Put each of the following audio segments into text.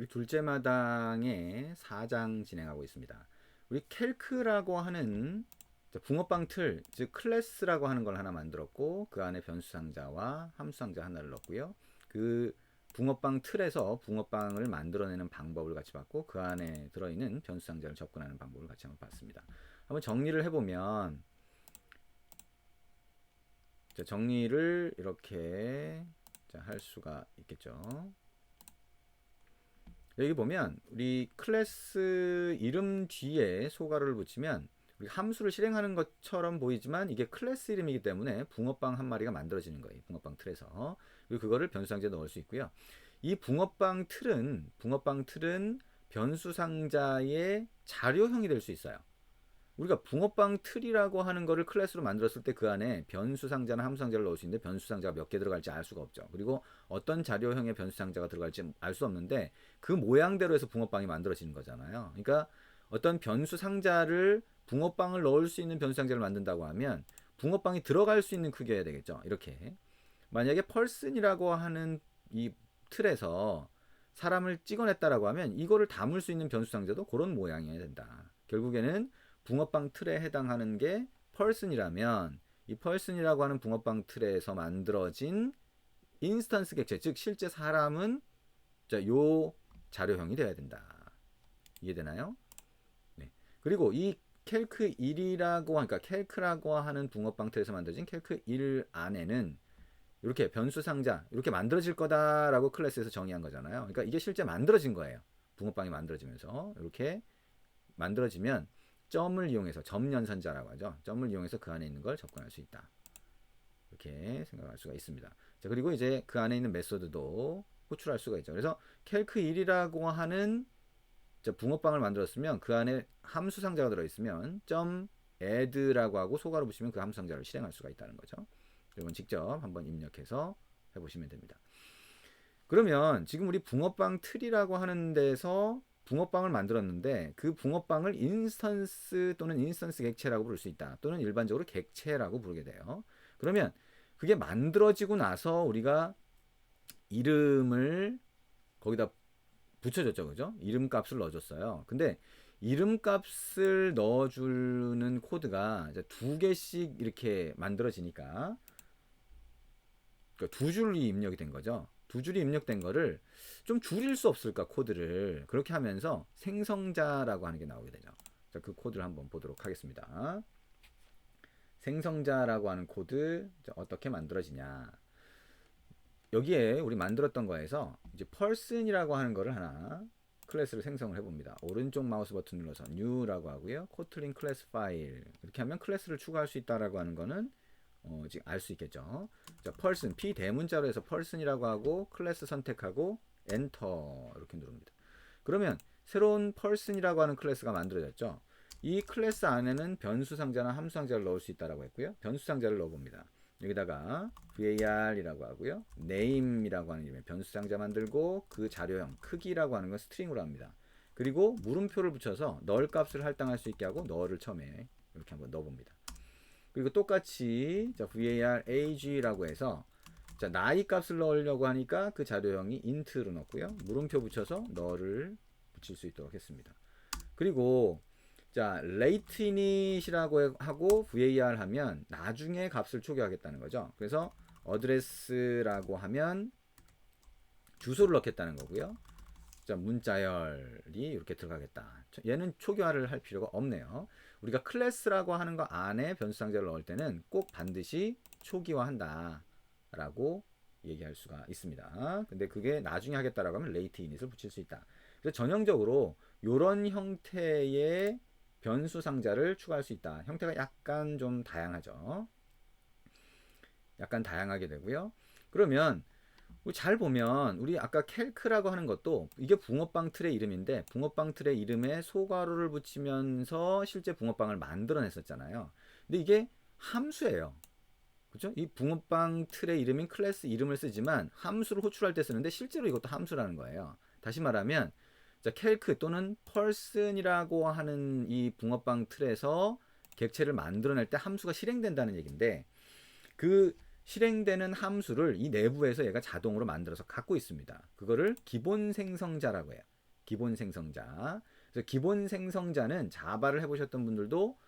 우리 둘째 마당에 4장 진행하고 있습니다. 우리 캘크라고 하는 붕어빵 틀, 즉 클래스라고 하는 걸 하나 만들었고 그 안에 변수 상자와 함수 상자 하나를 넣었고요. 그 붕어빵 틀에서 붕어빵을 만들어내는 방법을 같이 봤고 그 안에 들어있는 변수 상자를 접근하는 방법을 같이 한번 봤습니다. 한번 정리를 해보면 정리를 이렇게 할 수가 있겠죠. 여기 보면 우리 클래스 이름 뒤에 소괄호를 붙이면 우리 함수를 실행하는 것처럼 보이지만 이게 클래스 이름이기 때문에 붕어빵 한 마리가 만들어지는 거예요. 붕어빵 틀에서. 그리고 그거를 변수 상자에 넣을 수 있고요. 이 붕어빵 틀은 변수 상자의 자료형이 될 수 있어요. 우리가 붕어빵 틀이라고 하는 거를 클래스로 만들었을 때 그 안에 변수 상자나 함수 상자를 넣을 수 있는데 변수 상자가 몇 개 들어갈지 알 수가 없죠. 그리고 어떤 자료형의 변수 상자가 들어갈지 알 수 없는데 그 모양대로 해서 붕어빵이 만들어지는 거잖아요. 그러니까 어떤 변수 상자를 붕어빵을 넣을 수 있는 변수 상자를 만든다고 하면 붕어빵이 들어갈 수 있는 크기여야 되겠죠. 이렇게 만약에 펄슨이라고 하는 이 틀에서 사람을 찍어냈다라고 하면 이거를 담을 수 있는 변수 상자도 그런 모양이어야 된다. 결국에는 붕어빵 틀에 해당하는 게 펄슨이라면 이 펄슨이라고 하는 붕어빵 틀에서 만들어진 인스턴스 객체, 즉 실제 사람은 요 자료형이 돼야 된다. 이해되나요? 네. 그리고 이 캘크 1이라고 하니까 캘크라고 하는 붕어빵 틀에서 만들어진 캘크 1 안에는 이렇게 변수 상자 이렇게 만들어질 거다라고 클래스에서 정의한 거잖아요. 그러니까 이게 실제 만들어진 거예요. 붕어빵이 만들어지면서 이렇게 만들어지면 점을 이용해서 점연산자라고 하죠. 점을 이용해서 그 안에 있는 걸 접근할 수 있다. 이렇게 생각할 수가 있습니다. 자, 그리고 이제 그 안에 있는 메소드도 호출할 수가 있죠. 그래서 캘크 1이라고 하는 붕어빵을 만들었으면 그 안에 함수 상자가 들어있으면 점 add라고 하고 소괄호 붙이면 그 함수 상자를 실행할 수가 있다는 거죠. 여러분 직접 한번 입력해서 해보시면 됩니다. 그러면 지금 우리 붕어빵 틀이라고 하는 데서 붕어빵을 만들었는데 그 붕어빵을 인스턴스 또는 인스턴스 객체라고 부를 수 있다. 또는 일반적으로 객체라고 부르게 돼요. 그러면 그게 만들어지고 나서 우리가 이름을 거기다 붙여줬죠. 그죠? 이름 값을 넣어줬어요. 근데 이름 값을 넣어주는 코드가 이제 두 개씩 이렇게 만들어지니까 그러니까 두 줄이 입력이 된 거죠. 두 줄이 입력된 거를 좀 줄일 수 없을까 코드를 그렇게 하면서 생성자라고 하는 게 나오게 되죠. 자, 그 코드를 한번 보도록 하겠습니다. 생성자라고 하는 코드 어떻게 만들어지냐. 여기에 우리 만들었던 거에서 이제 person이라고 하는 거를 하나 클래스를 생성을 해봅니다. 오른쪽 마우스 버튼 눌러서 new라고 하고요. 코틀린 클래스 파일 이렇게 하면 클래스를 추가할 수 있다라고 하는 거는 지금 알 수 있겠죠. 자, person p 대문자로 해서 person이라고 하고 클래스 선택하고 엔터 이렇게 누릅니다. 그러면 새로운 person이라고 하는 클래스가 만들어졌죠. 이 클래스 안에는 변수 상자나 함수 상자를 넣을 수 있다라고 했고요. 변수 상자를 넣어봅니다. 여기다가 var이라고 하고요. name이라고 하는 이름의 변수 상자 만들고 그 자료형 크기라고 하는 건 스트링으로 합니다. 그리고 물음표를 붙여서 널 값을 할당할 수 있게 하고 널을 처음에 이렇게 한번 넣어봅니다. 그리고 똑같이 var ag라고 해서 나이 값을 넣으려고 하니까 그 자료형이 int로 넣고요. 물음표 붙여서 널을 붙일 수 있도록 했습니다. 그리고 late init이라고 하고 var 하면 나중에 값을 초기화하겠다는 거죠. 그래서 address라고 하면 주소를 넣겠다는 거고요. 문자열이 이렇게 들어가겠다. 얘는 초기화를 할 필요가 없네요. 우리가 클래스라고 하는 거 안에 변수 상자를 넣을 때는 꼭 반드시 초기화한다 라고 얘기할 수가 있습니다. 근데 그게 나중에 하겠다라고 하면 late init을 붙일 수 있다. 그래서 전형적으로 이런 형태의 변수 상자를 추가할 수 있다. 형태가 약간 좀 다양하죠. 약간 다양하게 되고요. 그러면 잘 보면 우리 아까 캘크라고 하는 것도 이게 붕어빵 틀의 이름인데 붕어빵 틀의 이름에 소괄호를 붙이면서 실제 붕어빵을 만들어냈었잖아요. 근데 이게 함수예요. 그죠? 이 붕어빵 틀의 이름인 클래스 이름을 쓰지만 함수를 호출할 때 쓰는데 실제로 이것도 함수라는 거예요. 다시 말하면 캘크 또는 person이라고 하는 이 붕어빵 틀에서 객체를 만들어낼 때 함수가 실행된다는 얘기인데 그 실행되는 함수를 이 내부에서 얘가 자동으로 만들어서 갖고 있습니다. 그거를 기본 생성자라고 해요. 기본 생성자. 그래서 기본 생성자는 자바를 해보셨던 분들도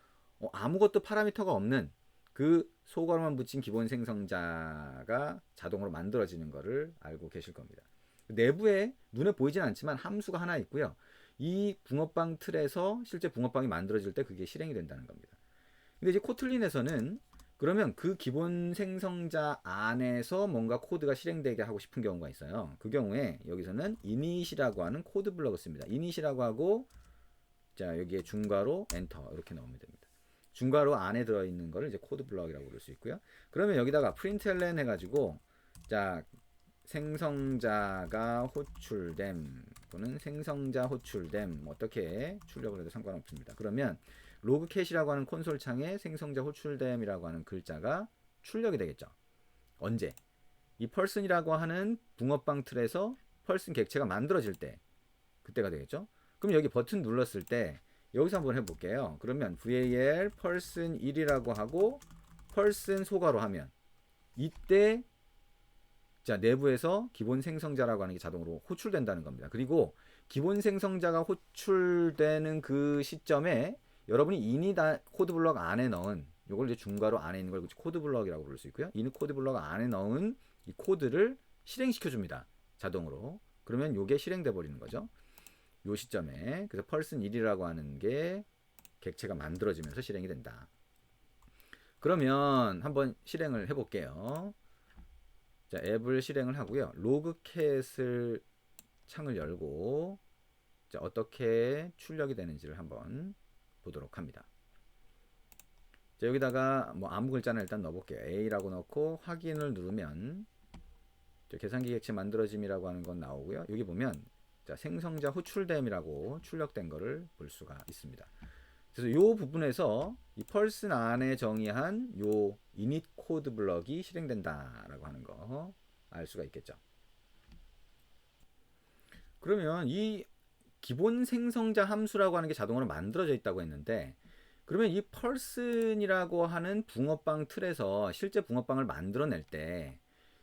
아무것도 파라미터가 없는 그 소괄호만 붙인 기본 생성자가 자동으로 만들어지는 것을 알고 계실 겁니다. 내부에 눈에 보이진 않지만 함수가 하나 있고요. 이 붕어빵 틀에서 실제 붕어빵이 만들어질 때 그게 실행이 된다는 겁니다. 근데 이제 코틀린에서는 그러면 그 기본 생성자 안에서 뭔가 코드가 실행되게 하고 싶은 경우가 있어요. 그 경우에 여기서는 init이라고 하는 코드 블럭을 씁니다. init이라고 하고 자 여기에 중괄호 엔터 이렇게 넣으면 됩니다. 중괄호 안에 들어있는 거를 이제 코드 블럭이라고 부를 수 있고요. 그러면 여기다가 println 해가지고 자 생성자가 호출됨 또는 생성자 호출됨 어떻게 출력을 해도 상관없습니다. 그러면 로그 캣이라고 하는 콘솔 창에 생성자 호출됨이라고 하는 글자가 출력이 되겠죠. 언제? 이 person이라고 하는 붕어빵 틀에서 person 객체가 만들어질 때 그때가 되겠죠. 그럼 여기 버튼 눌렀을 때 여기서 한번 해볼게요. 그러면 var person 1이라고 하고 person 소괄호 하면 이때 자 내부에서 기본 생성자라고 하는 게 자동으로 호출된다는 겁니다. 그리고 기본 생성자가 호출되는 그 시점에 여러분이 init 코드 블럭 안에 넣은 요걸 이제 중괄호 안에 있는 걸 코드 블럭이라고 부를 수 있고요. init 코드 블럭 안에 넣은 이 코드를 실행시켜 줍니다. 자동으로. 그러면 요게 실행돼 버리는 거죠. 요 시점에 그래서 person 1이라고 하는 게 객체가 만들어지면서 실행이 된다. 그러면 한번 실행을 해 볼게요. 자, 앱을 실행을 하고요. 로그캣을 창을 열고 자, 어떻게 출력이 되는지를 한번 보도록 합니다. 자, 여기다가 뭐 아무 글자나 일단 넣어볼게요. A라고 넣고 확인을 누르면 계산기 객체 만들어짐이라고 하는 건 나오고요. 여기 보면 자, 생성자 호출됨이라고 출력된 거를 볼 수가 있습니다. 그래서 이 부분에서 이 person 안에 정의한 요 init 코드 블럭이 실행된다라고 하는 거 알 수가 있겠죠. 그러면 이 기본 생성자 함수라고 하는 게 자동으로 만들어져 있다고 했는데 그러면 이 person이라고 하는 붕어빵 틀에서 실제 붕어빵을 만들어낼 때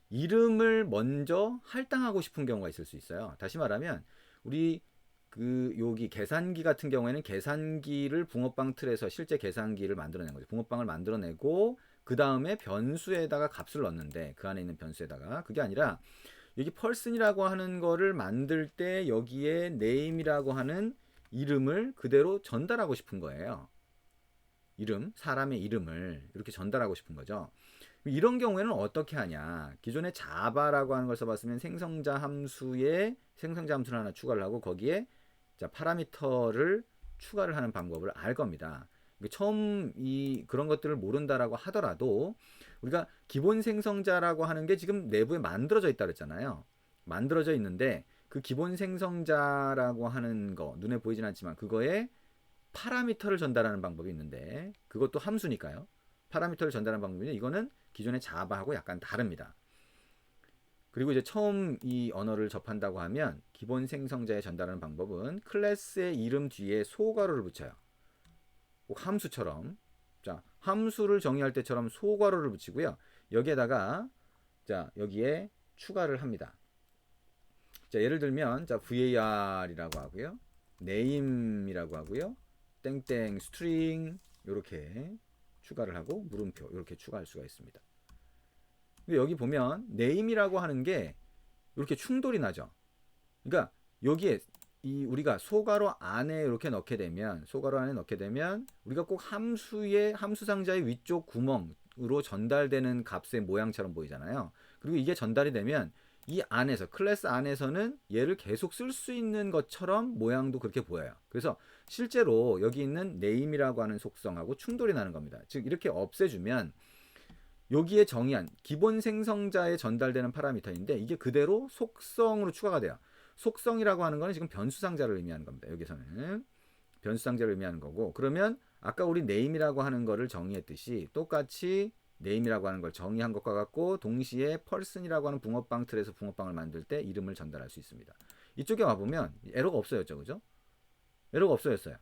이름을 먼저 할당하고 싶은 경우가 있을 수 있어요. 다시 말하면 우리 그 여기 계산기 같은 경우에는 계산기를 붕어빵 틀에서 실제 계산기를 만들어낸 거죠. 붕어빵을 만들어내고 그 다음에 변수에다가 값을 넣는데 그 안에 있는 변수에다가 그게 아니라 여기 person이라고 하는 거를 만들 때 여기에 name이라고 하는 이름을 그대로 전달하고 싶은 거예요. 이름, 사람의 이름을 이렇게 전달하고 싶은 거죠. 이런 경우에는 어떻게 하냐? 기존에 자바라고 하는 걸 써봤으면 생성자 함수에 생성자 함수를 하나 추가를 하고 거기에 자 파라미터를 추가를 하는 방법을 알 겁니다. 처음 이 그런 것들을 모른다라고 하더라도 우리가 기본 생성자라고 하는 게 지금 내부에 만들어져 있다 그랬잖아요. 만들어져 있는데 그 기본 생성자라고 하는 거 눈에 보이진 않지만 그거에 파라미터를 전달하는 방법이 있는데 그것도 함수니까요. 파라미터를 전달하는 방법인데 이거는 기존의 자바하고 약간 다릅니다. 그리고 이제 처음 이 언어를 접한다고 하면 기본 생성자에 전달하는 방법은 클래스의 이름 뒤에 소괄호를 붙여요. 꼭 함수처럼. 자, 함수를 정의할 때처럼 소괄호를 붙이고요. 여기에다가 자, 여기에 추가를 합니다. 자, 예를 들면 자, var이라고 하고요. name이라고 하고요. 땡땡 string 이렇게 추가를 하고 물음표 이렇게 추가할 수가 있습니다. 근데 여기 보면 name이라고 하는 게 이렇게 충돌이 나죠. 그러니까 여기에 이 우리가 소괄호 안에 이렇게 넣게 되면 우리가 꼭 함수 상자의 위쪽 구멍으로 전달되는 값의 모양처럼 보이잖아요. 그리고 이게 전달이 되면 이 안에서 클래스 안에서는 얘를 계속 쓸 수 있는 것처럼 모양도 그렇게 보여요. 그래서 실제로 여기 있는 name이라고 하는 속성하고 충돌이 나는 겁니다. 즉 이렇게 없애주면 여기에 정의한 기본 생성자에 전달되는 파라미터인데 이게 그대로 속성으로 추가가 돼요. 속성이라고 하는 거는 지금 변수 상자를 의미하는 겁니다. 여기서는 변수 상자를 의미하는 거고 그러면 아까 우리 name이라고 하는 거를 정의했듯이 똑같이 name이라고 하는 걸 정의한 것과 같고 동시에 person이라고 하는 붕어빵 틀에서 붕어빵을 만들 때 이름을 전달할 수 있습니다. 이쪽에 와보면 에러가 없어졌죠. 그죠? 에러가 없어졌어요.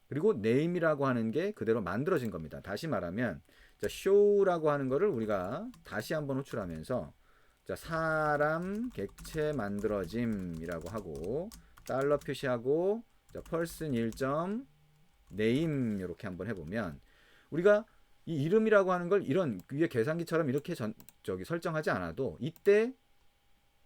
그리고 name이라고 하는 게 그대로 만들어진 겁니다. 다시 말하면 자, show라고 하는 거를 우리가 다시 한번 호출하면서 자, 사람 객체 만들어짐이라고 하고 달러 표시하고 자, person 1점 name 이렇게 한번 해보면 우리가 이 이름이라고 하는 걸 이런 위에 계산기처럼 이렇게 저기 설정하지 않아도 이때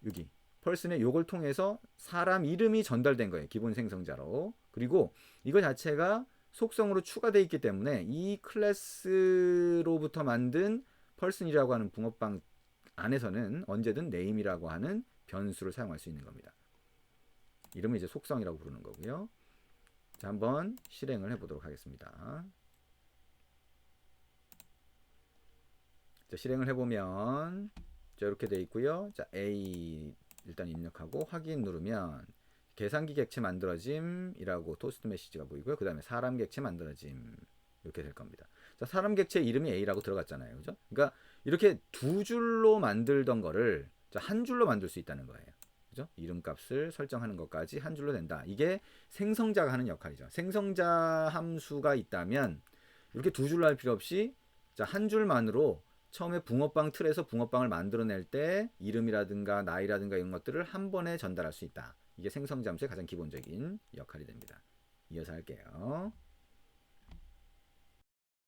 여기 person의 요걸 통해서 사람 이름이 전달된 거예요. 기본 생성자로. 그리고 이거 자체가 속성으로 추가되어 있기 때문에 이 클래스로부터 만든 person이라고 하는 붕어빵 안에서는 언제든 name이라고 하는 변수를 사용할 수 있는 겁니다. 이름은 이제 속성이라고 부르는 거고요. 자, 한번 실행을 해보도록 하겠습니다. 자, 실행을 해보면 자, 이렇게 돼 있고요. 자, A 일단 입력하고 확인 누르면 계산기 객체 만들어짐이라고 토스트 메시지가 보이고요. 그 다음에 사람 객체 만들어짐 이렇게 될 겁니다. 자, 사람 객체 이름이 A라고 들어갔잖아요. 그죠? 그러니까 이렇게 두 줄로 만들던 거를 한 줄로 만들 수 있다는 거예요. 그죠? 이름값을 설정하는 것까지 한 줄로 된다. 이게 생성자가 하는 역할이죠. 생성자 함수가 있다면 이렇게 두 줄로 할 필요 없이 한 줄만으로 처음에 붕어빵 틀에서 붕어빵을 만들어낼 때 이름이라든가 나이라든가 이런 것들을 한 번에 전달할 수 있다. 이게 생성자 함수의 가장 기본적인 역할이 됩니다. 이어서 할게요.